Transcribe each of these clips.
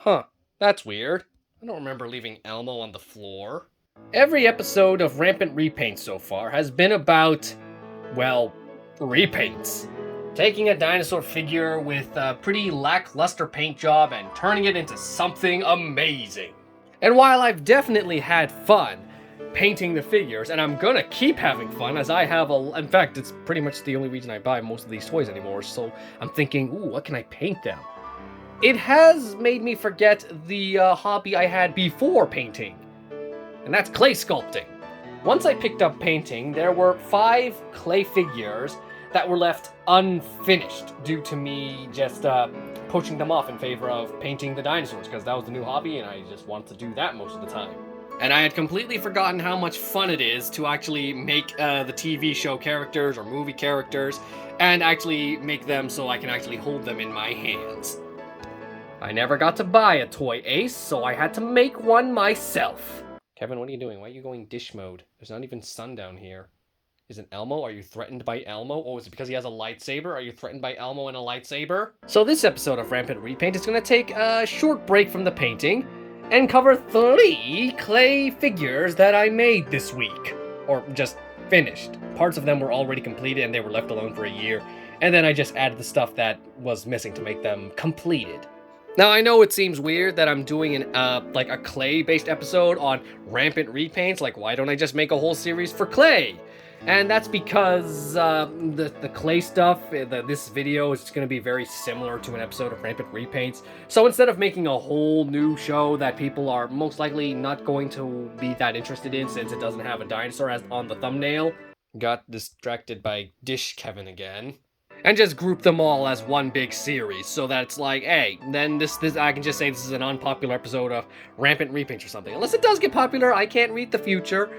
Huh, that's weird. I don't remember leaving Elmo on the floor. Every episode of Rampant Repaints so far has been about, well, repaints. Taking a dinosaur figure with a pretty lackluster paint job and turning it into something amazing. And while I've definitely had fun painting the figures, and I'm gonna keep having fun as I have in fact, it's pretty much the only reason I buy most of these toys anymore, so I'm thinking, ooh, what can I paint them? It has made me forget the hobby I had before painting, and that's clay sculpting. Once I picked up painting, there were 5 clay figures that were left unfinished due to me just poaching them off in favor of painting the dinosaurs, because that was the new hobby and I just wanted to do that most of the time. And I had completely forgotten how much fun it is to actually make the TV show characters or movie characters and actually make them so I can actually hold them in my hands. I never got to buy a toy Ace, so I had to make one myself. Kevin, what are you doing? Why are you going dish mode? There's not even sun down here. Is it Elmo? Are you threatened by Elmo? Oh, is it because he has a lightsaber? Are you threatened by Elmo and a lightsaber? So this episode of Rampant Repaint is going to take a short break from the painting and cover 3 clay figures that I made this week. Or just finished. Parts of them were already completed and they were left alone for a year. And then I just added the stuff that was missing to make them completed. Now, I know it seems weird that I'm doing like a clay-based episode on Rampant Repaints. Like, why don't I just make a whole series for clay? And that's because the clay stuff, this video is going to be very similar to an episode of Rampant Repaints. So instead of making a whole new show that people are most likely not going to be that interested in since it doesn't have a dinosaur as on the thumbnail, got distracted by Dish Kevin again, and just group them all as one big series so that it's like, hey, then this I can just say this is an unpopular episode of Rampant Repaints or something. Unless it does get popular, I can't read the future.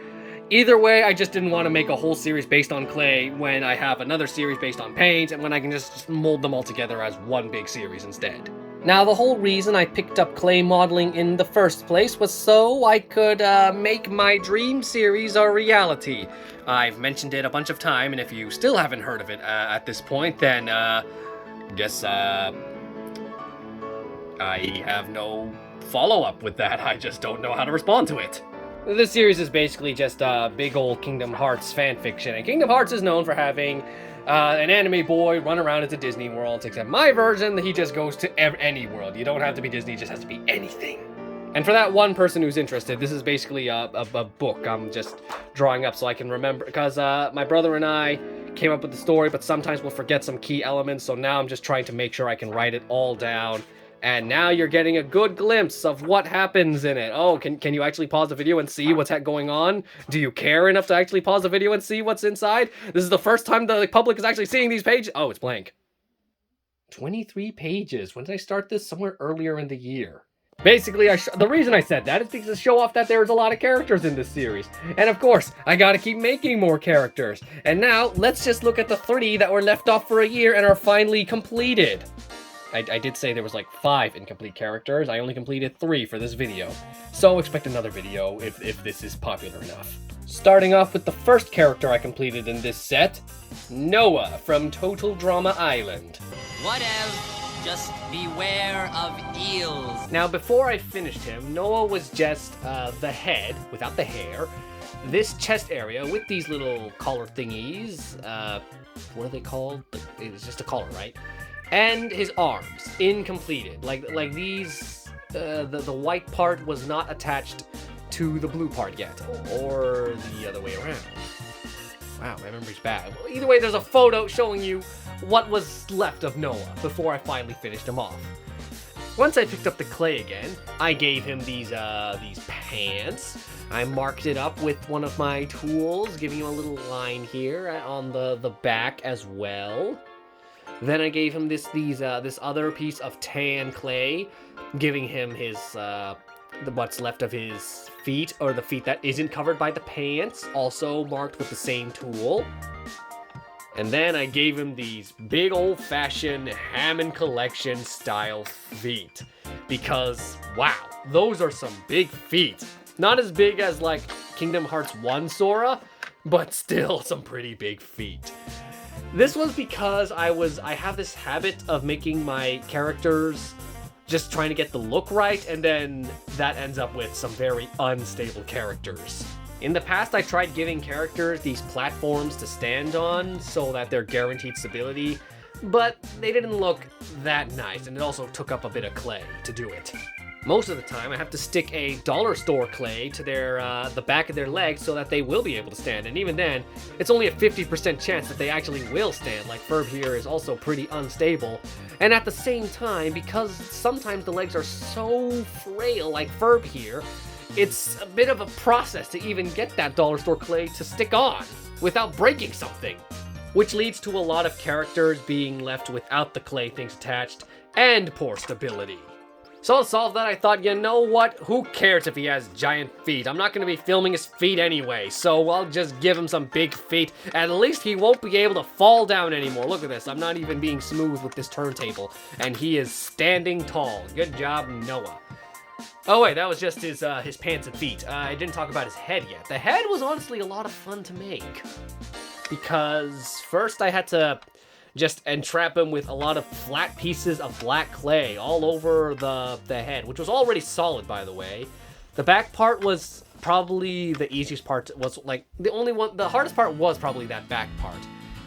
Either way, I just didn't want to make a whole series based on clay when I have another series based on paint and when I can just mold them all together as one big series instead. Now, the whole reason I picked up clay modeling in the first place was so I could make my dream series a reality. I've mentioned it a bunch of times, and if you still haven't heard of it at this point, then guess I have no follow-up with that. I just don't know how to respond to it. This series is basically just big old Kingdom Hearts fanfiction, and Kingdom Hearts is known for having an anime boy run around into Disney worlds, except my version, he just goes to any world. You don't have to be Disney, it just has to be anything. And for that one person who's interested, this is basically a book I'm just drawing up so I can remember, because my brother and I came up with the story, but sometimes we'll forget some key elements, so now I'm just trying to make sure I can write it all down. And now you're getting a good glimpse of what happens in it. Oh, can you actually pause the video and see what's going on? Do you care enough to actually pause the video and see what's inside? This is the first time the public is actually seeing these pages. Oh, it's blank. 23 pages. When did I start this? Somewhere earlier in the year. Basically, the reason I said that is because to show off that there's a lot of characters in this series. And of course, I gotta keep making more characters. And now, let's just look at the 3 that were left off for a year and are finally completed. I did say there was like 5 incomplete characters. I only completed 3 for this video. So expect another video if this is popular enough. Starting off with the first character I completed in this set, Noah from Total Drama Island. Whatever, just beware of eels. Now before I finished him, Noah was just the head, without the hair, this chest area with these little collar thingies, what are they called? It's just a collar, right? And his arms, incompleted. Like these, the white part was not attached to the blue part yet, or the other way around. Wow, my memory's bad. Well, either way, there's a photo showing you what was left of Noah before I finally finished him off. Once I picked up the clay again, I gave him these pants. I marked it up with one of my tools, giving him a little line here on the back as well. Then I gave him this other piece of tan clay, giving him his what's left of his feet, or the feet that isn't covered by the pants, also marked with the same tool. And then I gave him these big old-fashioned Hammond Collection style feet, because wow, those are some big feet. Not as big as like Kingdom Hearts 1 Sora, but still some pretty big feet. This was because I have this habit of making my characters just trying to get the look right, and then that ends up with some very unstable characters. In the past, I tried giving characters these platforms to stand on so that they're guaranteed stability, but they didn't look that nice, and it also took up a bit of clay to do it. Most of the time, I have to stick a dollar store clay to the back of their legs so that they will be able to stand, and even then, it's only a 50% chance that they actually will stand, like Ferb here is also pretty unstable. And at the same time, because sometimes the legs are so frail, like Ferb here, it's a bit of a process to even get that dollar store clay to stick on without breaking something, which leads to a lot of characters being left without the clay things attached and poor stability. So to solve that, I thought, you know what? Who cares if he has giant feet? I'm not going to be filming his feet anyway, so I'll just give him some big feet. At least he won't be able to fall down anymore. Look at this. I'm not even being smooth with this turntable, and he is standing tall. Good job, Noah. Oh wait, that was just his pants and feet. I didn't talk about his head yet. The head was honestly a lot of fun to make, because first I had to just entrap him with a lot of flat pieces of black clay all over the head, which was already solid, by the way. The back part was probably the easiest part. Was like the hardest part was probably that back part.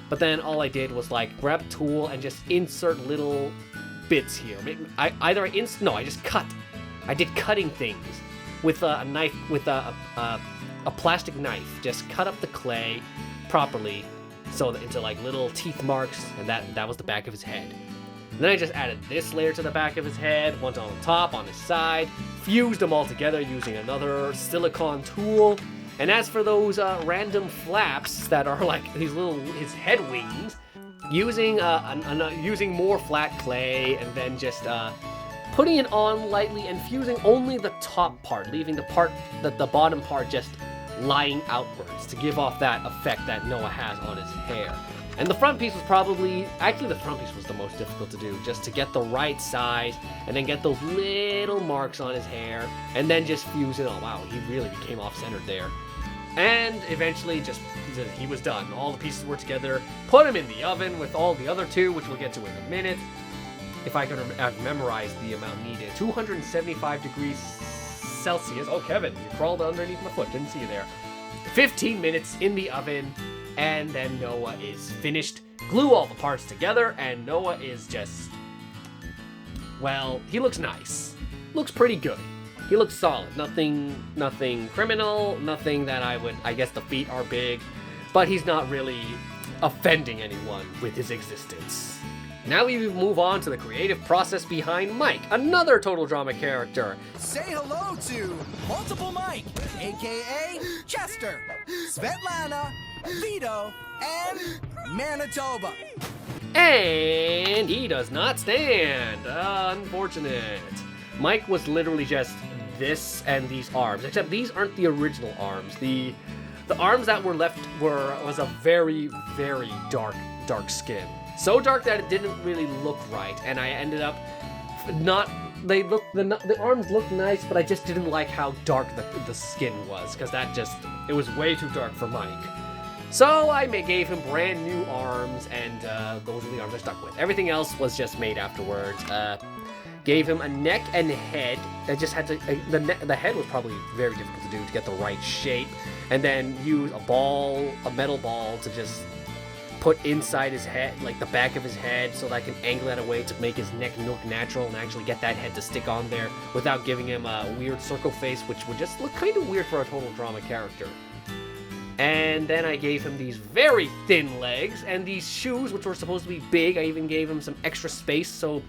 But then all I did was like grab a tool and just insert little bits here. I just cut. I did cutting things with a knife, with a plastic knife. Just cut up the clay properly, so into like little teeth marks, and that was the back of his head. And then I just added this layer to the back of his head, one on the top, on his side, fused them all together using another silicone tool. And as for those random flaps that are like his head wings, using using more flat clay, and then just putting it on lightly and fusing only the top part, leaving the bottom part just lying outwards to give off that effect that Noah has on his hair. And the front piece was the front piece was the most difficult to do, just to get the right size and then get those little marks on his hair and then just fuse it all. Wow, he really became off-centered there. And eventually he was done. All the pieces were together, put him in the oven with all the other two, which we'll get to in a minute. If I can memorize the amount needed. 275 degrees Celsius. Oh, Kevin, you crawled underneath my foot. Didn't see you there. 15 minutes in the oven, and then Noah is finished. Glue all the parts together, and Noah is just, well, he looks nice. Looks pretty good. He looks solid. Nothing criminal. Nothing that I guess the feet are big, but he's not really offending anyone with his existence. Now we move on to the creative process behind Mike, another Total Drama character. Say hello to Multiple Mike, aka Chester, Svetlana, Vito, and Manitoba. And he does not stand. Unfortunate. Mike was literally just this and these arms, except these aren't the original arms. The arms that were left was a very, very dark skin. So dark that it didn't really look right, and I ended up the arms looked nice, but I just didn't like how dark the skin was, because it was way too dark for Mike. So I gave him brand new arms, and those are the arms I stuck with. Everything else was just made afterwards. Gave him a neck and head. I just had to, the head was probably very difficult to do to get the right shape, and then use a metal ball to just put inside his head, like the back of his head, so that I can angle that away to make his neck look natural and actually get that head to stick on there without giving him a weird circle face, which would just look kind of weird for a Total Drama character. And then I gave him these very thin legs and these shoes, which were supposed to be big. I even gave him some extra space to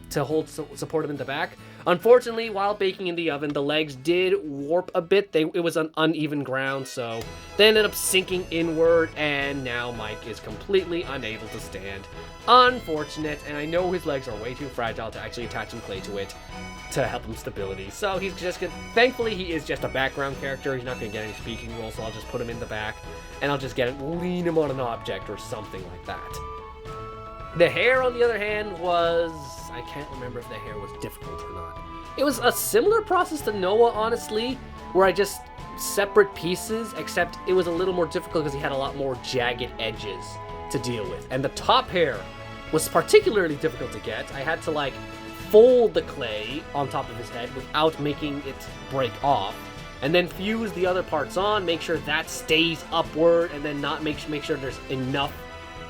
support him in the back. Unfortunately, while baking in the oven, the legs did warp a bit. It was on uneven ground, so they ended up sinking inward, and now Mike is completely unable to stand. Unfortunate, and I know his legs are way too fragile to actually attach some clay to it to help him stability. So he's just thankfully he is just a background character. He's not going to get any speaking roles, so I'll just put him in the back, and I'll just lean him on an object or something like that. The hair, on the other hand, I can't remember if the hair was difficult or not. It was a similar process to Noah, honestly, where I just separate pieces, except it was a little more difficult because he had a lot more jagged edges to deal with. And the top hair was particularly difficult to get. I had to fold the clay on top of his head without making it break off, and then fuse the other parts on, make sure that stays upward, and then not make sure there's enough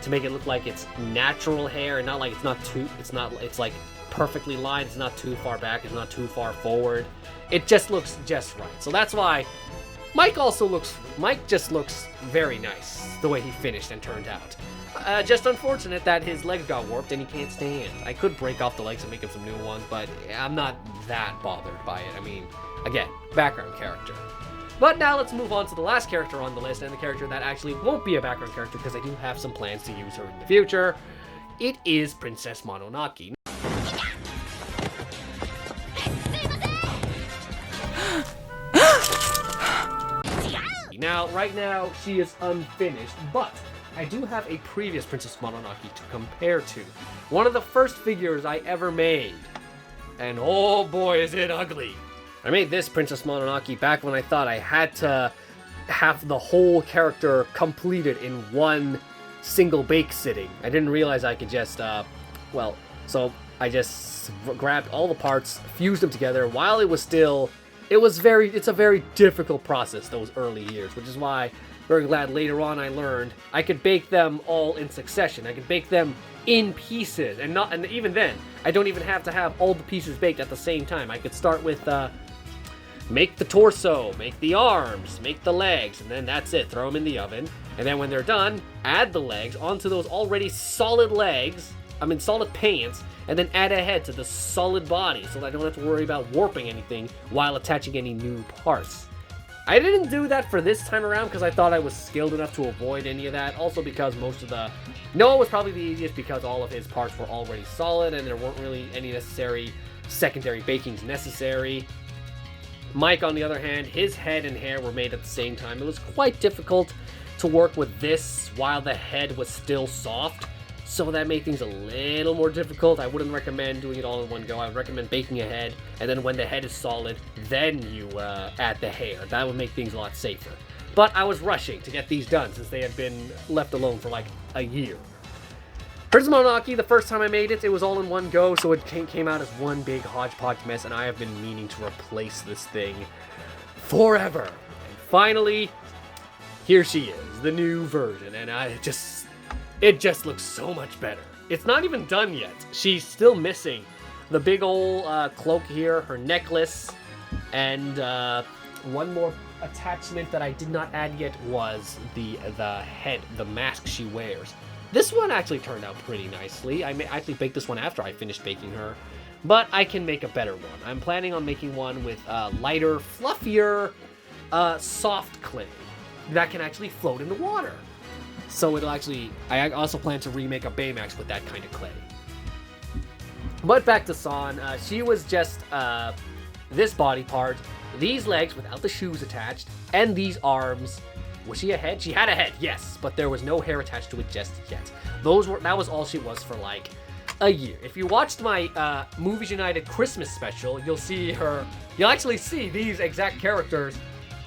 to make it look like it's natural hair, and not like it's like perfectly lined, it's not too far back, it's not too far forward. It just looks just right. So that's why Mike just looks very nice the way he finished and turned out. Just unfortunate that his legs got warped and he can't stand. I could break off the legs and make him some new ones, but I'm not that bothered by it. I mean, again, background character. But now let's move on to the last character on the list, and the character that actually won't be a background character because I do have some plans to use her in the future. It is Princess Mononoke. Now, right now, she is unfinished, but I do have a previous Princess Mononoke to compare to. One of the first figures I ever made. And oh boy, is it ugly. I made this Princess Mononoke back when I thought I had to have the whole character completed in one single bake sitting. I didn't realize I could just, so I just grabbed all the parts, fused them together while it was still... It's a very difficult process, those early years, which is why I'm very glad later on I learned I could bake them all in succession. I could bake them in pieces, and even then, I don't even have to have all the pieces baked at the same time. I could start with, make the torso, make the arms, make the legs, and then that's it. Throw them in the oven, and then when they're done, add the legs onto those already solid solid pants, and then add a head to the solid body so that I don't have to worry about warping anything while attaching any new parts. I didn't do that for this time around because I thought I was skilled enough to avoid any of that. Also because Noah was probably the easiest because all of his parts were already solid and there weren't really any necessary secondary bakings necessary. Mike, on the other hand, his head and hair were made at the same time. It was quite difficult to work with this while the head was still soft. So that made things a little more difficult. I wouldn't recommend doing it all in one go. I would recommend baking a head, and then when the head is solid, then you add the hair. That would make things a lot safer. But I was rushing to get these done since they had been left alone for like a year. Princess Mononoke, the first time I made it, it was all in one go, so it came out as one big hodgepodge mess, and I have been meaning to replace this thing forever. And finally, here she is, the new version, and it just looks so much better. It's not even done yet. She's still missing the big old cloak here, her necklace, and one more attachment that I did not add yet was the head, the mask she wears. This one actually turned out pretty nicely. I actually baked this one after I finished baking her, but I can make a better one. I'm planning on making one with lighter, fluffier, soft clay that can actually float in the water. So I also plan to remake a Baymax with that kind of clay. But back to San, she was just this body part, these legs without the shoes attached, and these arms. Was she a head? She had a head, yes, but there was no hair attached to it just yet. That was all she was for like a year. If you watched my Movies United Christmas special, you'll actually see these exact characters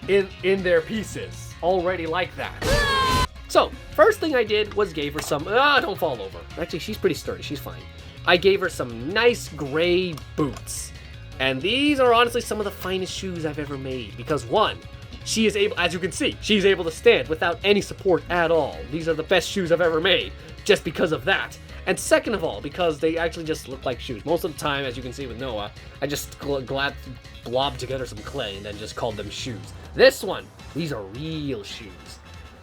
in their pieces already like that. So, first thing I did was gave her some... don't fall over. Actually, she's pretty sturdy. She's fine. I gave her some nice gray boots. And these are honestly some of the finest shoes I've ever made. Because one, she is able... As you can see, she's able to stand without any support at all. These are the best shoes I've ever made. Just because of that. And second of all, because they actually just look like shoes. Most of the time, as you can see with Noah, I just blobbed together some clay and then just called them shoes. This one, these are real shoes.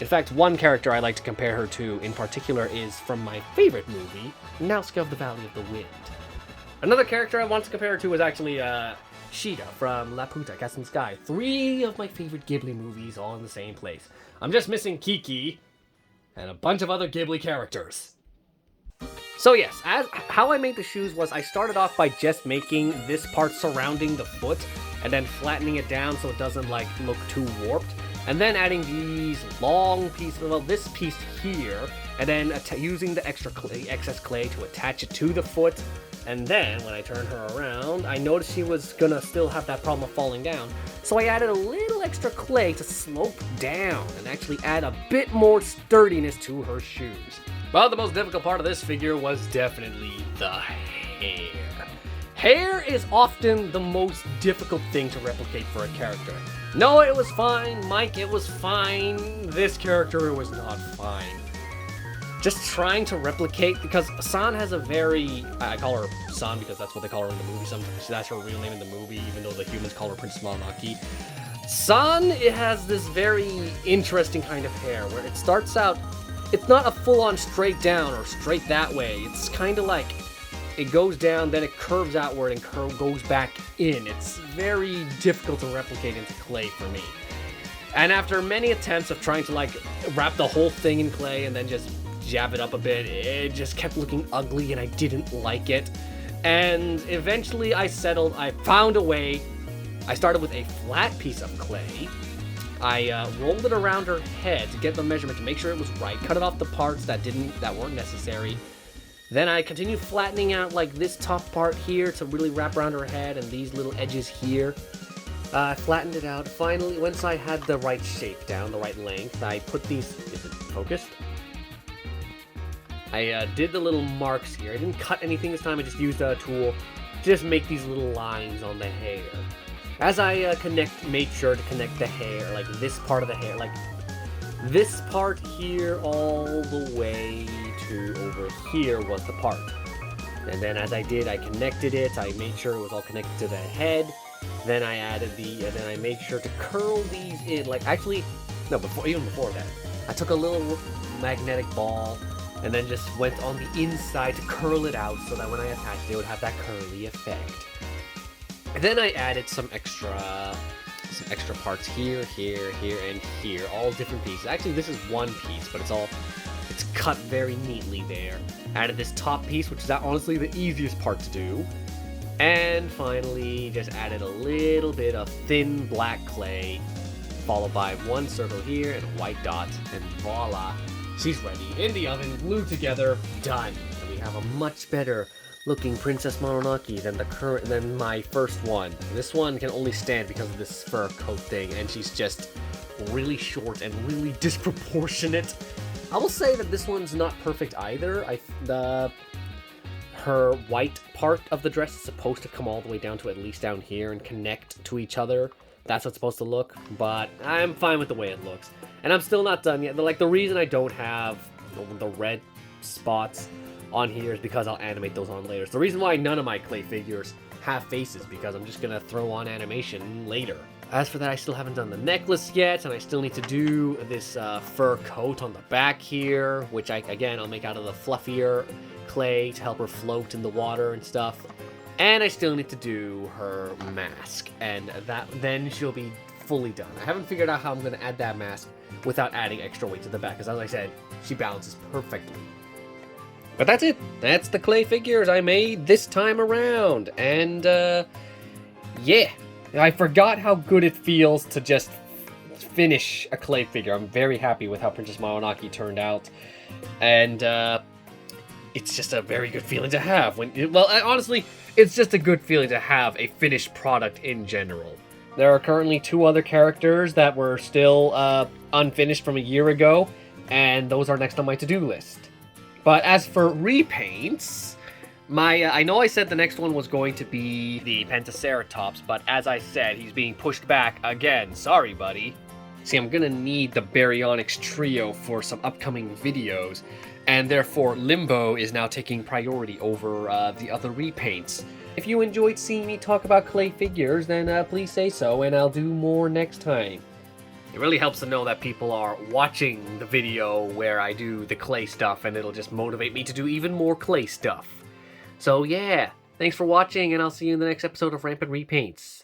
In fact, one character I like to compare her to in particular is from my favorite movie, Nausicaä of the Valley of the Wind. Another character I want to compare her to is actually Sheeta from Laputa, Cast in the Sky. 3 of my favorite Ghibli movies all in the same place. I'm just missing Kiki and a bunch of other Ghibli characters. So yes, how I made the shoes was I started off by just making this part surrounding the foot and then flattening it down so it doesn't look too warped. And then adding these long pieces, this piece here, and then using the excess clay to attach it to the foot. And then, when I turned her around, I noticed she was gonna still have that problem of falling down. So I added a little extra clay to slope down and actually add a bit more sturdiness to her shoes. Well, the most difficult part of this figure was definitely the hair. Hair is often the most difficult thing to replicate for a character. Noah, it was fine. Mike, it was fine. This character, it was not fine. Just trying to replicate, because San has a very, I call her San because that's what they call her in the movie. Sometimes that's her real name in the movie, even though the humans call her Princess Mononoke. San, it has this very interesting kind of hair where it starts out, it's not a full-on straight down or straight that way. It's kind of like it goes down, then it curves outward and goes back in. It's very difficult to replicate into clay for me. And after many attempts of trying to like wrap the whole thing in clay and then just jab it up a bit, it just kept looking ugly and I didn't like it. And eventually I found a way. I started with a flat piece of clay. I rolled it around her head to get the measurement to make sure it was right, cut it off the parts that weren't necessary. Then I continued flattening out like this top part here to really wrap around her head and these little edges here. I flattened it out. Finally, once I had the right shape down, the right length, I put these, is it focused? I did the little marks here. I didn't cut anything this time, I just used a tool to just make these little lines on the hair. As I made sure to connect the hair, like this part of the hair, like this part here all the way to over here was the part. And then as I did, I connected it, I made sure it was all connected to the head. Then I added then I made sure to curl these in, like actually, no, even before that. I took a little magnetic ball and then just went on the inside to curl it out so that when I attached it, it would have that curly effect. And then I added some extra parts here, here, here, and here, all different pieces. Actually, this is one piece, but it's cut very neatly there. Added this top piece, which is honestly the easiest part to do. And finally, just added a little bit of thin black clay, followed by one circle here and a white dot, and voila, she's ready. In the oven, glued together, done. And we have a much better looking Princess Mononoke than my first one. This one can only stand because of this fur coat thing, and she's just really short and really disproportionate. I will say that this one's not perfect either. Her white part of the dress is supposed to come all the way down to at least down here and connect to each other. That's what's supposed to look, but I'm fine with the way it looks. And I'm still not done yet. Like, the reason I don't have the red spots on here is because I'll animate those on later. It's the reason why none of my clay figures have faces, because I'm just gonna throw on animation later. As for that, I still haven't done the necklace yet, and I still need to do this fur coat on the back here, which I'll make out of the fluffier clay to help her float in the water and stuff. And I still need to do her mask, and then she'll be fully done. I haven't figured out how I'm gonna add that mask without adding extra weight to the back, because as I said, she balances perfectly. But that's it. That's the clay figures I made this time around. And, yeah. I forgot how good it feels to just finish a clay figure. I'm very happy with how Princess Mononoke turned out. And, it's just a very good feeling to have. Honestly, it's just a good feeling to have a finished product in general. There are currently 2 other characters that were still, unfinished from a year ago. And those are next on my to-do list. But as for repaints, I know I said the next one was going to be the Pentaceratops, but as I said, he's being pushed back again. Sorry, buddy. See, I'm gonna need the Baryonyx trio for some upcoming videos, and therefore Limbo is now taking priority over the other repaints. If you enjoyed seeing me talk about clay figures, then please say so, and I'll do more next time. It really helps to know that people are watching the video where I do the clay stuff, and it'll just motivate me to do even more clay stuff. So yeah, thanks for watching, and I'll see you in the next episode of Rampant Repaints.